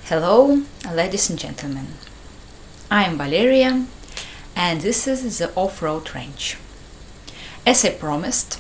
Hello, ladies and gentlemen. I am Valeria, and this is the off-road range. As I promised,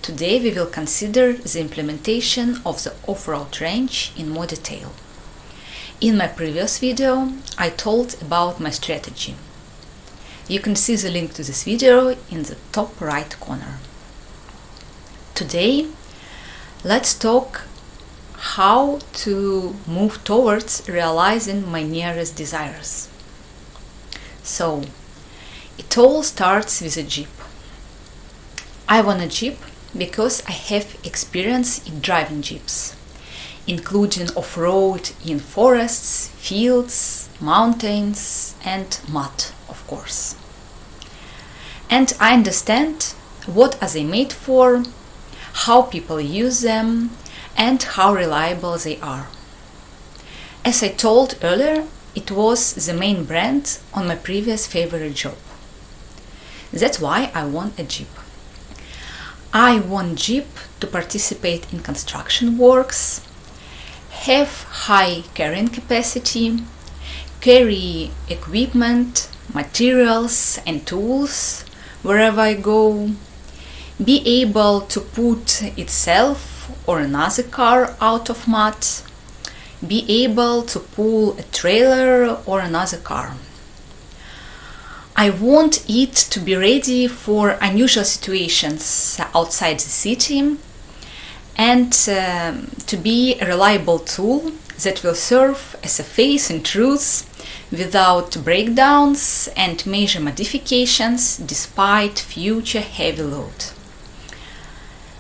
today we will consider the implementation of the off-road range in more detail. In my previous video, I told about my strategy. You can see the link to this video in the top right corner. Today, let's talk how to move towards realizing my nearest desires. So, it all starts with a Jeep. I want a Jeep because I have experience in driving Jeeps, including off-road in forests, fields, mountains, and mud, of course. And I understand what are they made for, how people use them, and how reliable they are. As I told earlier, it was the main brand on my previous favorite job. That's why I want a Jeep. I want Jeep to participate in construction works, have high carrying capacity, carry equipment, materials and tools wherever I go, be able to put itself or another car out of mud, be able to pull a trailer or another car. I want it to be ready for unusual situations outside the city and to be a reliable tool that will serve as a face and truth without breakdowns and major modifications despite future heavy load.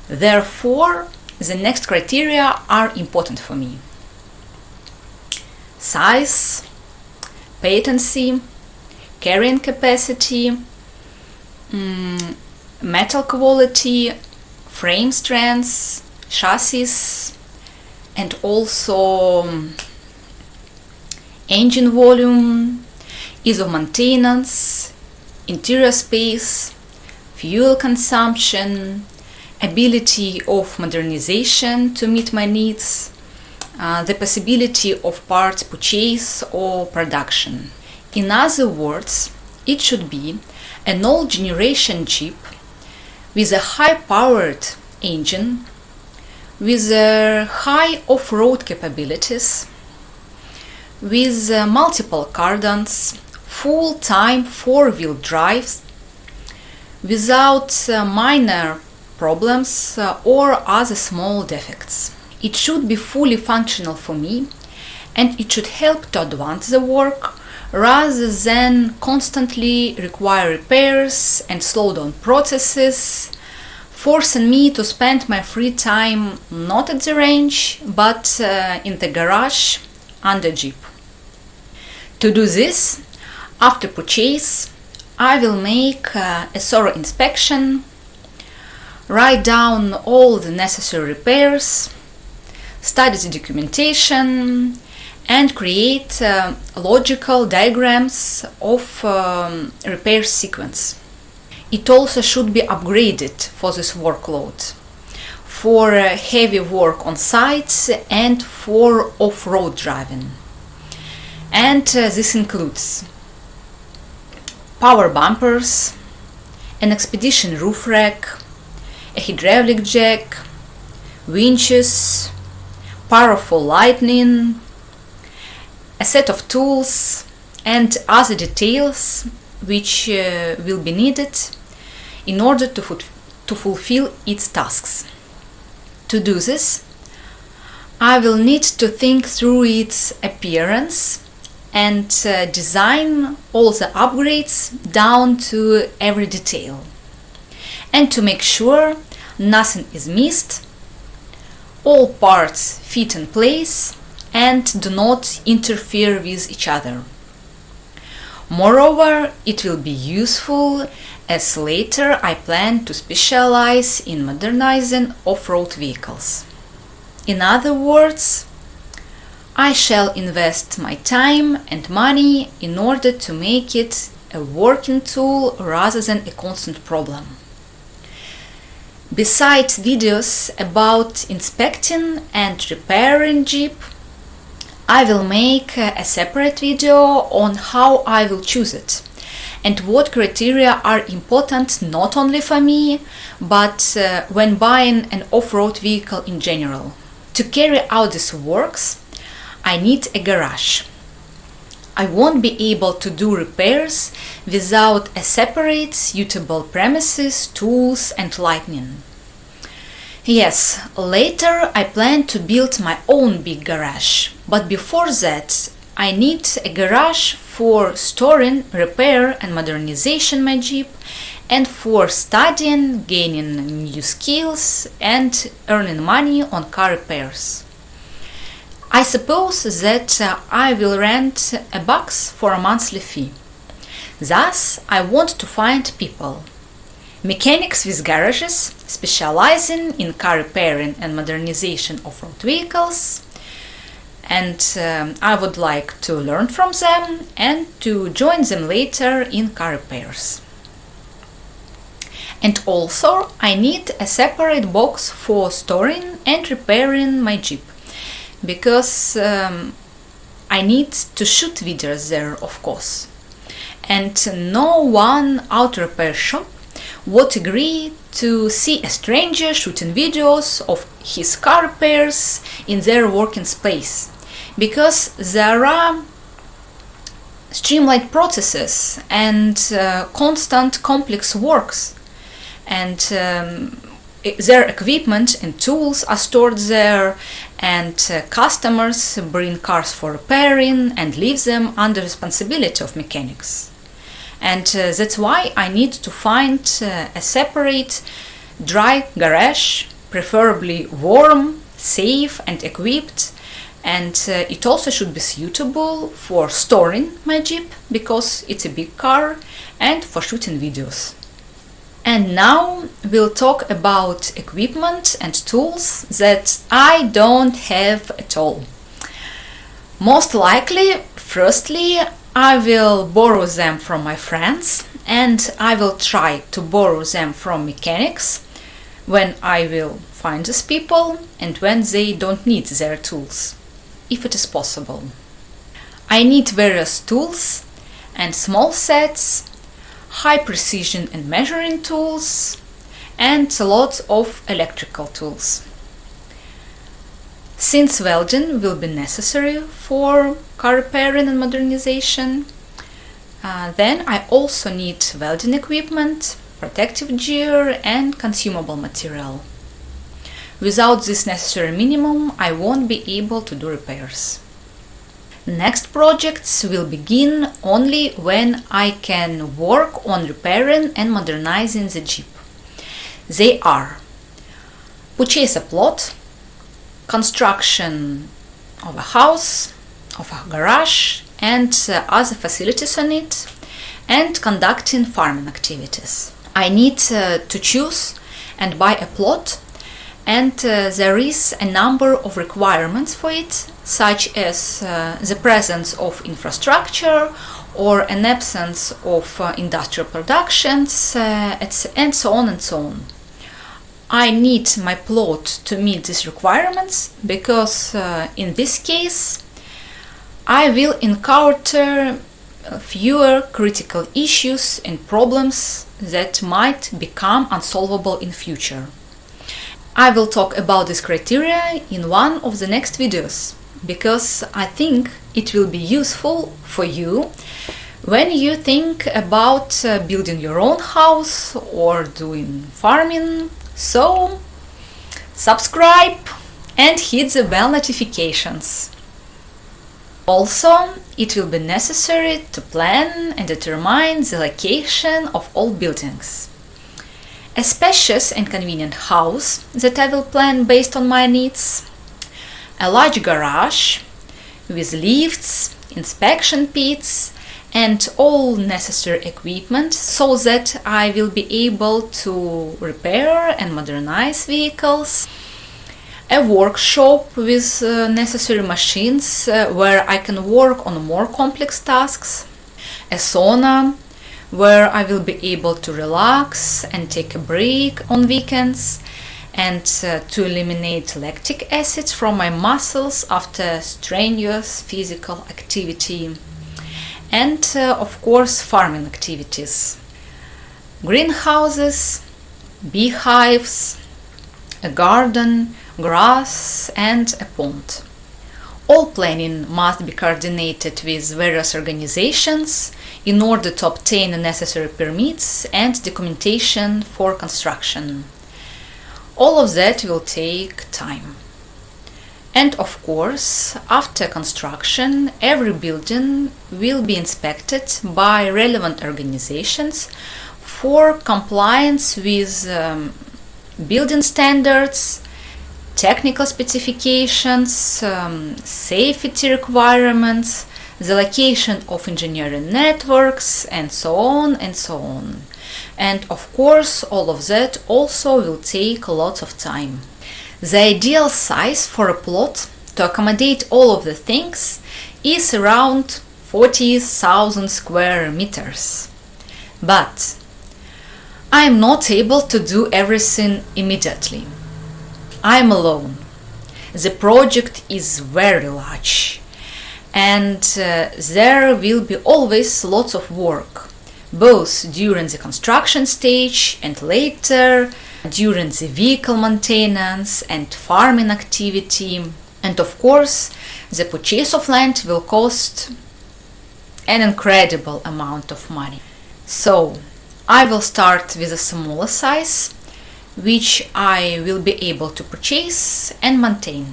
Therefore, the next criteria are important for me: size, patency, carrying capacity, metal quality, frame strength, chassis, and also engine volume, ease of maintenance, interior space, fuel consumption, ability of modernization to meet my needs, the possibility of parts purchase or production. In other words, it should be an old generation Jeep with a high-powered engine, with high off-road capabilities, with multiple cardans, full-time four-wheel drives, without minor problems or other small defects. It should be fully functional for me, and it should help to advance the work rather than constantly require repairs and slow down processes, forcing me to spend my free time not at the range but in the garage under Jeep. To do this, after purchase, I will make a thorough inspection, write down all the necessary repairs, study the documentation, and create logical diagrams of repair sequence. It also should be upgraded for this workload, for heavy work on site and for off-road driving. And this includes power bumpers, an expedition roof rack, a hydraulic jack, winches, powerful lighting, a set of tools, and other details which will be needed in order to fulfill its tasks. To do this, I will need to think through its appearance and design all the upgrades down to every detail, and to make sure nothing is missed, all parts fit in place and do not interfere with each other. Moreover, it will be useful as later I plan to specialize in modernizing off-road vehicles. In other words, I shall invest my time and money in order to make it a working tool rather than a constant problem. Besides videos about inspecting and repairing Jeep, I will make a separate video on how I will choose it and what criteria are important not only for me, but when buying an off-road vehicle in general. To carry out these works, I need a garage. I won't be able to do repairs without a separate suitable premises, tools and lighting. Yes, later I plan to build my own big garage, but before that I need a garage for storing, repair and modernization my Jeep, and for studying, gaining new skills and earning money on car repairs. I suppose that I will rent a box for a monthly fee. Thus, I want to find people, mechanics with garages specializing in car repairing and modernization of road vehicles, and I would like to learn from them and to join them later in car repairs. And also, I need a separate box for storing and repairing my Jeep, because I need to shoot videos there, of course. And no one auto repair shop would agree to see a stranger shooting videos of his car repairs in their working space, because there are streamlined processes and constant complex works, and their equipment and tools are stored there, and customers bring cars for repairing and leave them under responsibility of mechanics. And that's why I need to find a separate dry garage, preferably warm, safe and equipped, and it also should be suitable for storing my Jeep because it's a big car, and for shooting videos. And now we'll talk about equipment and tools that I don't have at all. Most likely, firstly, I will borrow them from my friends, and I will try to borrow them from mechanics when I will find these people and when they don't need their tools, if it is possible. I need various tools and small sets, high precision and measuring tools, and lots of electrical tools. Since welding will be necessary for car repairing and modernization, then I also need welding equipment, protective gear and consumable material. Without this necessary minimum, I won't be able to do repairs. Next projects will begin only when I can work on repairing and modernizing the Jeep. They are: purchase a plot, construction of a house, of a garage and other facilities on it, and conducting farming activities. I need to choose and buy a plot, and there is a number of requirements for it, such as the presence of infrastructure or an absence of industrial productions, and so on and so on. I need my plot to meet these requirements because in this case I will encounter fewer critical issues and problems that might become unsolvable in future. I will talk about this criteria in one of the next videos, because I think it will be useful for you when you think about building your own house or doing farming. So, subscribe and hit the bell notifications. Also, it will be necessary to plan and determine the location of all buildings. A spacious and convenient house that I will plan based on my needs. A large garage with lifts, inspection pits and all necessary equipment so that I will be able to repair and modernize vehicles. A workshop with necessary machines where I can work on more complex tasks. A sauna where I will be able to relax and take a break on weekends. and to eliminate lactic acids from my muscles after strenuous physical activity, and of course farming activities. Greenhouses, beehives, a garden, grass, and a pond. All planning must be coordinated with various organizations in order to obtain the necessary permits and documentation for construction. All of that will take time. And of course, after construction, every building will be inspected by relevant organizations for compliance with building standards, technical specifications, safety requirements, the location of engineering networks, and so on and so on. And of course, all of that also will take a lot of time. The ideal size for a plot to accommodate all of the things is around 40,000 square meters. But I am not able to do everything immediately. I am alone. The project is very large, and there will be always lots of work, both during the construction stage and later, during the vehicle maintenance and farming activity. And of course, the purchase of land will cost an incredible amount of money. So, I will start with a smaller size, which I will be able to purchase and maintain.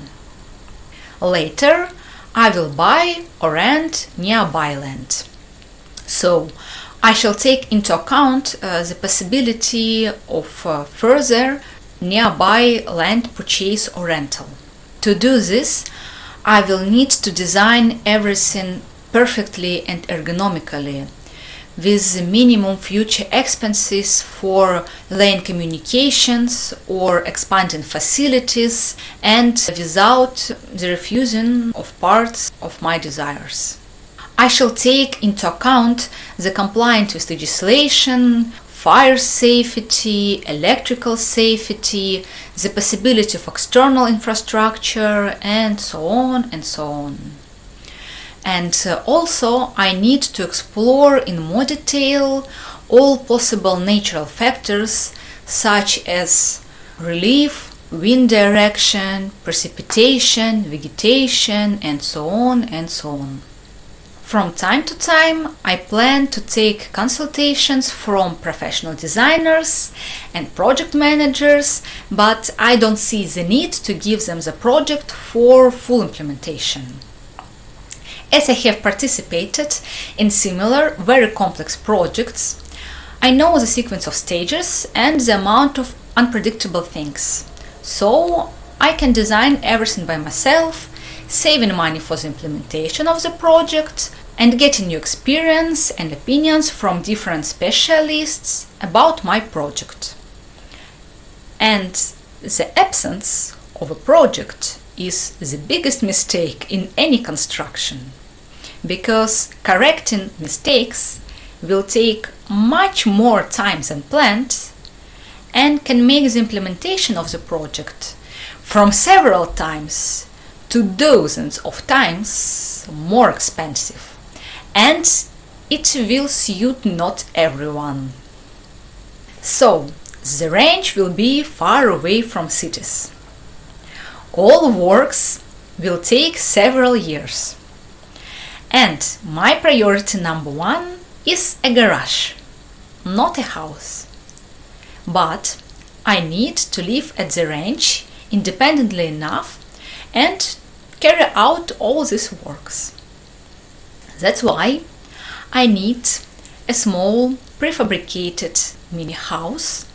Later, I will buy or rent nearby land. So, I shall take into account the possibility of further nearby land purchase or rental. To do this, I will need to design everything perfectly and ergonomically, with the minimum future expenses for laying communications or expanding facilities, and without the refusing of parts of my desires. I shall take into account the compliance with legislation, fire safety, electrical safety, the possibility of external infrastructure, and so on and so on. And also I need to explore in more detail all possible natural factors such as relief, wind direction, precipitation, vegetation, and so on and so on. From time to time, I plan to take consultations from professional designers and project managers, but I don't see the need to give them the project for full implementation. As I have participated in similar, very complex projects, I know the sequence of stages and the amount of unpredictable things. So I can design everything by myself, saving money for the implementation of the project and getting new experience and opinions from different specialists about my project. And the absence of a project is the biggest mistake in any construction, because correcting mistakes will take much more time than planned and can make the implementation of the project from several times to dozens of times more expensive, and it will suit not everyone. So, the range will be far away from cities. All works will take several years. And my priority number one is a garage, not a house. But I need to live at the ranch independently enough and carry out all these works. That's why I need a small prefabricated mini house,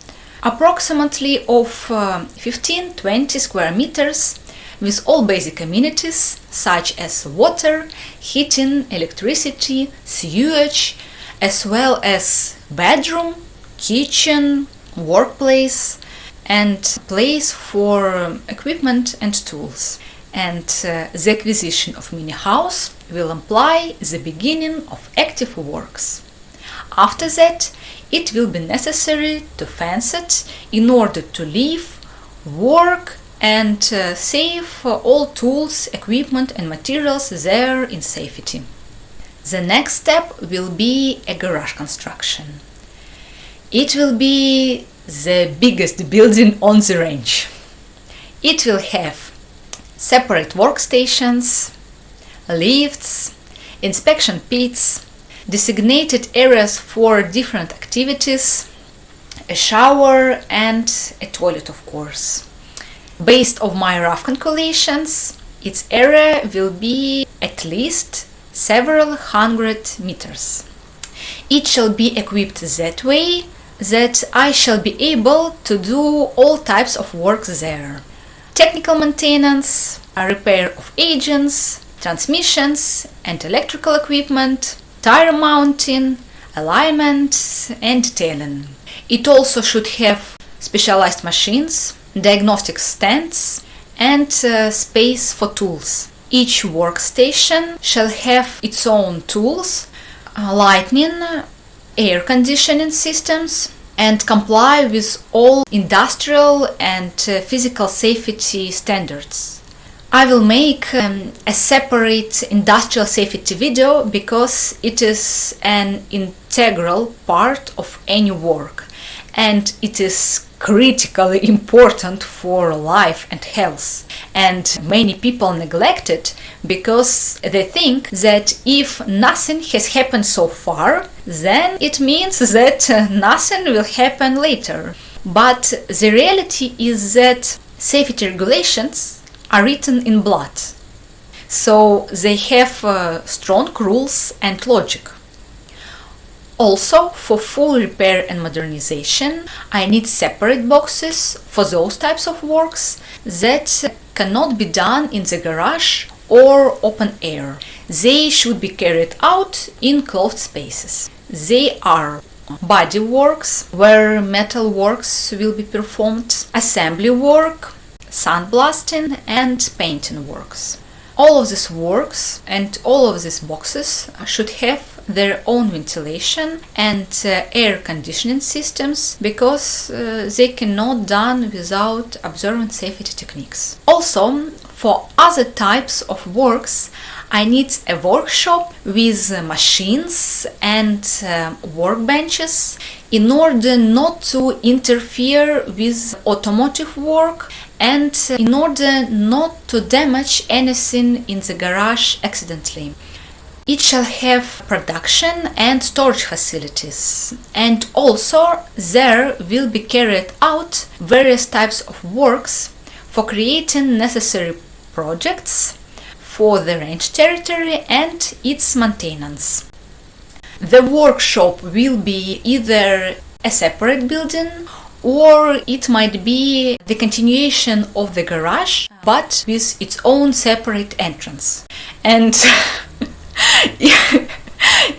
approximately of 15-20 square meters, with all basic amenities such as water, heating, electricity, sewage, as well as bedroom, kitchen, workplace, and place for equipment and tools. And the acquisition of mini house will imply the beginning of active works. After that, it will be necessary to fence it in order to live work and save all tools, equipment and materials there in safety. The next step will be a garage construction. It will be the biggest building on the range. It will have separate workstations, lifts, inspection pits, designated areas for different activities, a shower and a toilet, of course. Based on my rough calculations, its area will be at least several hundred meters. It shall be equipped that way that I shall be able to do all types of work there. Technical maintenance, a repair of engines, transmissions and electrical equipment, tire mounting, alignment and detailing. It also should have specialized machines, diagnostic stands and space for tools. Each workstation shall have its own tools, lighting, air conditioning systems, and comply with all industrial and physical safety standards. I will make a separate industrial safety video because it is an integral part of any work and it is critically important for life and health, and many people neglect it because they think that if nothing has happened so far, then it means that nothing will happen later. But the reality is that safety regulations are written in blood, so they have strong rules and logic. Also, for full repair and modernization, I need separate boxes for those types of works that cannot be done in the garage or open air. They should be carried out in closed spaces. They are body works, where metal works will be performed, assembly work, sandblasting and painting works. All of these works and all of these boxes should have their own ventilation and air conditioning systems because they cannot be done without observing safety techniques. Also, for other types of works, I need a workshop with machines and workbenches in order not to interfere with automotive work and in order not to damage anything in the garage accidentally. It shall have production and storage facilities, and also there will be carried out various types of works for creating necessary projects for the range territory and its maintenance. The workshop will be either a separate building or it might be the continuation of the garage but with its own separate entrance. And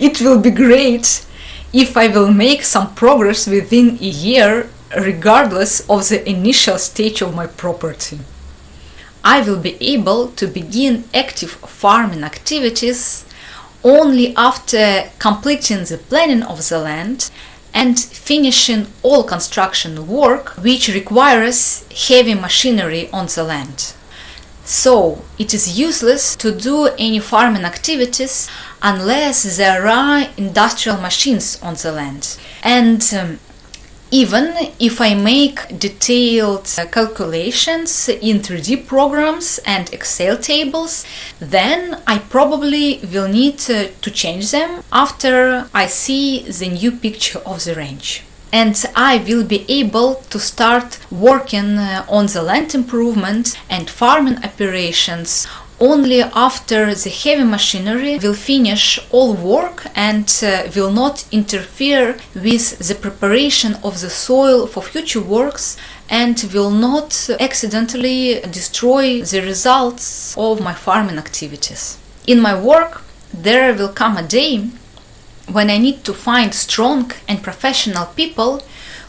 it will be great if I will make some progress within a year regardless of the initial stage of my property. I will be able to begin active farming activities only after completing the planning of the land and finishing all construction work which requires heavy machinery on the land. So, it is useless to do any farming activities unless there are industrial machines on the land. And even if I make detailed calculations in 3D programs and Excel tables, then I probably will need to change them after I see the new picture of the range. And I will be able to start working on the land improvement and farming operations only after the heavy machinery will finish all work and will not interfere with the preparation of the soil for future works and will not accidentally destroy the results of my farming activities. In my work, there will come a day when I need to find strong and professional people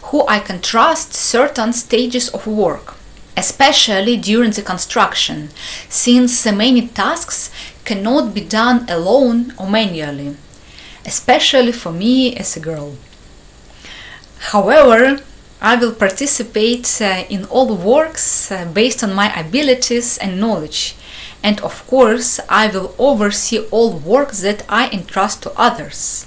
who I can trust certain stages of work, especially during the construction, since many tasks cannot be done alone or manually, especially for me as a girl. However, I will participate in all works based on my abilities and knowledge. And of course, I will oversee all works that I entrust to others.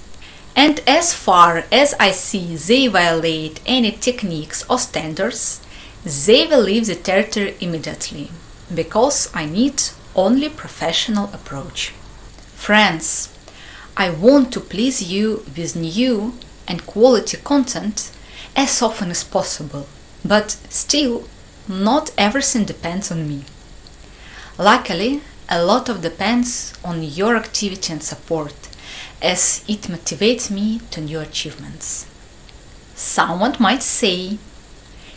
And as far as I see they violate any techniques or standards, they will leave the territory immediately, because I need only professional approach. Friends, I want to please you with new and quality content as often as possible, but still, not everything depends on me. Luckily, a lot of depends on your activity and support, as it motivates me to new achievements. Someone might say,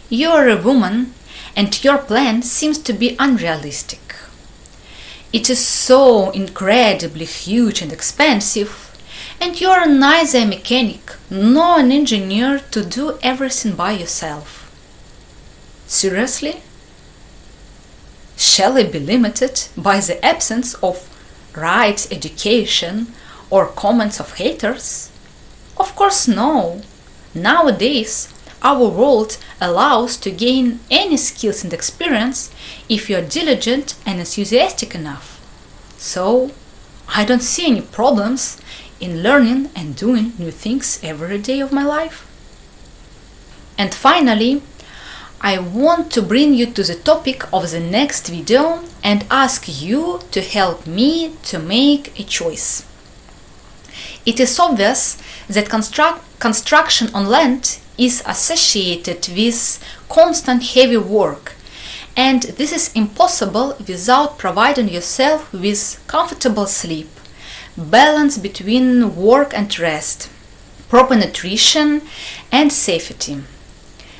you are a woman and your plan seems to be unrealistic. It is so incredibly huge and expensive, and you are neither a mechanic nor an engineer to do everything by yourself. Seriously? Shall I be limited by the absence of right education or comments of haters? Of course no. Nowadays, our world allows to gain any skills and experience if you are diligent and enthusiastic enough. So, I don't see any problems in learning and doing new things every day of my life. And finally, I want to bring you to the topic of the next video and ask you to help me to make a choice. It is obvious that construction on land is associated with constant heavy work, and this is impossible without providing yourself with comfortable sleep, balance between work and rest, proper nutrition and safety.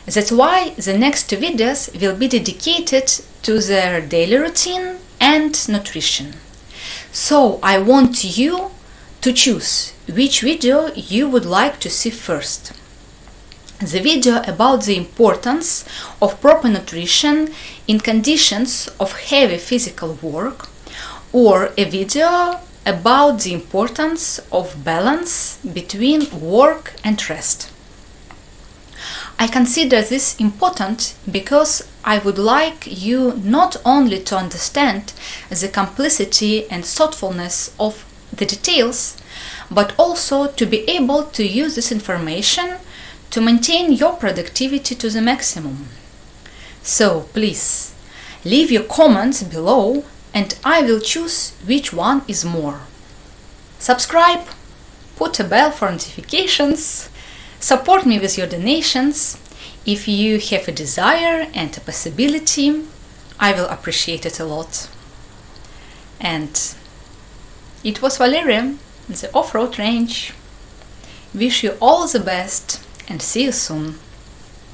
That's why the next two videos will be dedicated to their daily routine and nutrition. So I want you to choose which video you would like to see first. The video about the importance of proper nutrition in conditions of heavy physical work, or a video about the importance of balance between work and rest. I consider this important because I would like you not only to understand the complexity and thoughtfulness of the details, but also to be able to use this information to maintain your productivity to the maximum. So please, leave your comments below and I will choose which one is more. Subscribe, put a bell for notifications, support me with your donations. If you have a desire and a possibility, I will appreciate it a lot. And it was Valeria, the Off-Road Range. Wish you all the best and see you soon.